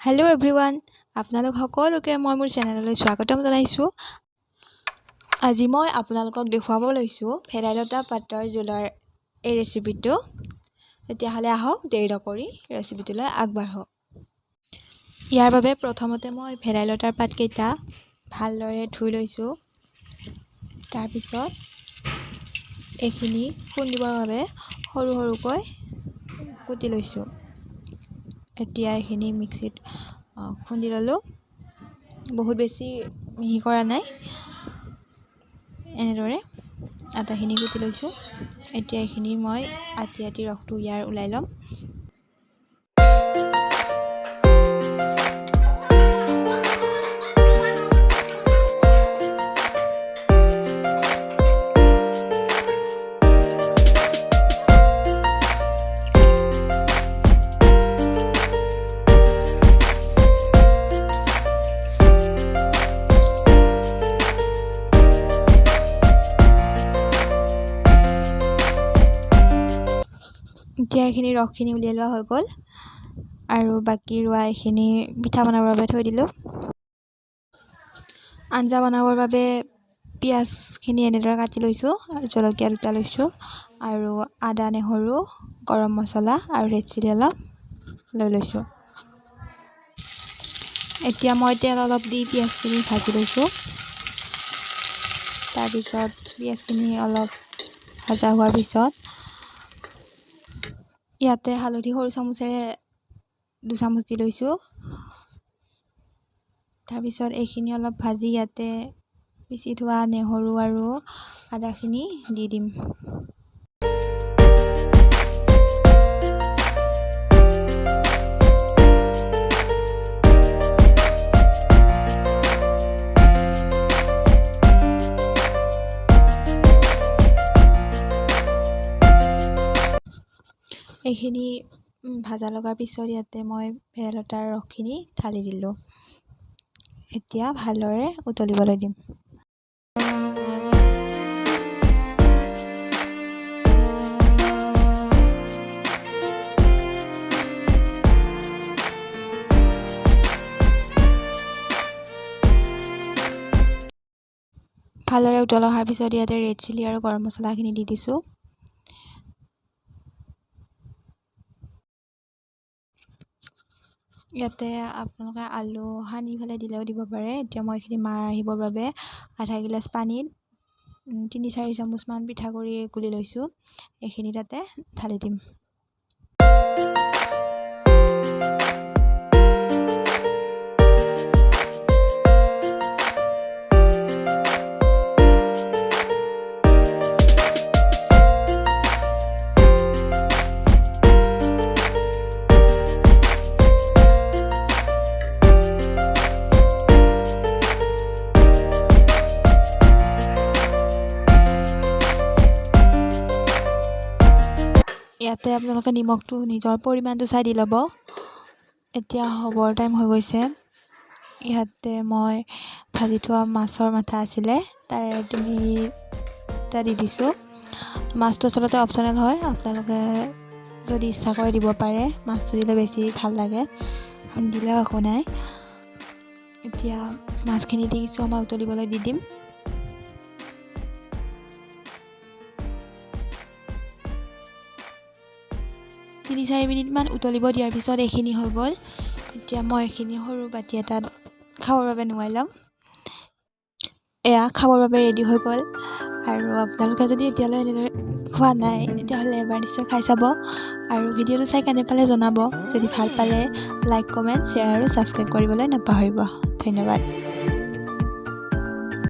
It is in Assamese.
হেল্ল' এভৰিৱান, আপোনালোক সকলোকে মই মোৰ চেনেললৈ স্বাগতম জনাইছোঁ। আজি মই আপোনালোকক দেখুৱাব লৈছোঁ ভেদাইলতা পাতৰ জোলৰ এই ৰেচিপিটো। তেতিয়াহ'লে আহক দেৰি নকৰি ৰেচিপিটোলৈ আগবাঢ়ো। ইয়াৰ বাবে প্ৰথমতে মই ভেদাইলতাৰ পাতকেইটা ভালদৰে ধুই লৈছোঁ। তাৰপিছত এইখিনি খুন্দিবৰ বাবে সৰু সৰুকৈ কুটি লৈছোঁ। এতিয়া এইখিনি মিক্সিত খুন্দি ল'লোঁ। বহুত বেছি মিহি কৰা নাই, এনেদৰে আটাখিনি কুটি লৈছোঁ। এতিয়া এইখিনি মই আটি ৰসটো ইয়াৰ ওলাই ল'ম। এতিয়া এইখিনি ৰসখিনি উলিয়াই লোৱা হৈ গ'ল আৰু বাকী ৰোৱা এইখিনি পিঠা বনাবৰ বাবে থৈ দিলোঁ। আঞ্জা বনাবৰ বাবে পিঁয়াজখিনি এনেদৰে কাটি লৈছোঁ আৰু জলকীয়া দুটা লৈছোঁ আৰু আদা, নহৰু, গৰম মছলা আৰু ৰেড চিলি অলপ লৈ লৈছোঁ। এতিয়া মই তেল অলপ দি পিঁয়াজখিনি ভাজি লৈছোঁ। তাৰপিছত পিঁয়াজখিনি অলপ ভজা হোৱাৰ পিছত ইয়াতে হালধি সৰু চামুচেৰে 2 চামুচ দি লৈছোঁ। তাৰপিছত এইখিনি অলপ ভাজি ইয়াতে পিচি থোৱা নহৰু আৰু আদাখিনি দি দিম। এইখিনি ভাজা লগাৰ পিছত ইয়াতে মই ভেদাইলতাৰ ৰসখিনি ঢালি দিলোঁ। এতিয়া ভালদৰে উতলিবলৈ দিম। ভালদৰে উতল অহাৰ পিছত ইয়াতে ৰেড চিলি আৰু গৰম মছলাখিনি দি দিছোঁ। ইয়াতে আপোনালোকে আলু সানি পেলাই দিলেও দিব পাৰে। এতিয়া মই এইখিনি মাৰ আহিবৰ বাবে আধা গিলাচ পানীত 3-4 চামুচমান পিঠাগুড়ি গুলি লৈছোঁ। এইখিনি তাতে ঢালি দিম। ইয়াতে আপোনালোকে নিমখটো নিজৰ পৰিমাণটো চাই দি ল'ব। এতিয়া হ'বৰ টাইম হৈ গৈছে। ইয়াতে মই ভাজি থোৱা মাছৰ মাথা আছিলে, তাৰে 3টা দি দিছোঁ। মাছটো আচলতে অপশ্যনেল হয়, আপোনালোকে যদি ইচ্ছা কৰে দিব পাৰে। মাছটো দিলে বেছি ভাল লাগে, দিলেও একো নাই। এতিয়া মাছখিনি দি কিছু সময় উতলিবলৈ দি দিম। তিনি 4 মিনিটমান উতলিব দিয়াৰ পিছত এইখিনি হৈ গ'ল। এতিয়া মই এইখিনি সৰু বাতি এটাত খাবৰ বাবে নুমাই ল'ম। এয়া খাবৰ বাবে ৰেডি হৈ গ'ল। আৰু আপোনালোকে যদি এতিয়ালৈ এনেদৰে খোৱা নাই তেতিয়াহ'লে এবাৰ নিশ্চয় খাই চাব আৰু ভিডিঅ'টো চাই কেনে পালে জনাব। যদি ভাল পালে লাইক, কমেণ্ট, শ্বেয়াৰ আৰু ছাবস্ক্ৰাইব কৰিবলৈ নাপাহৰিব। ধন্যবাদ।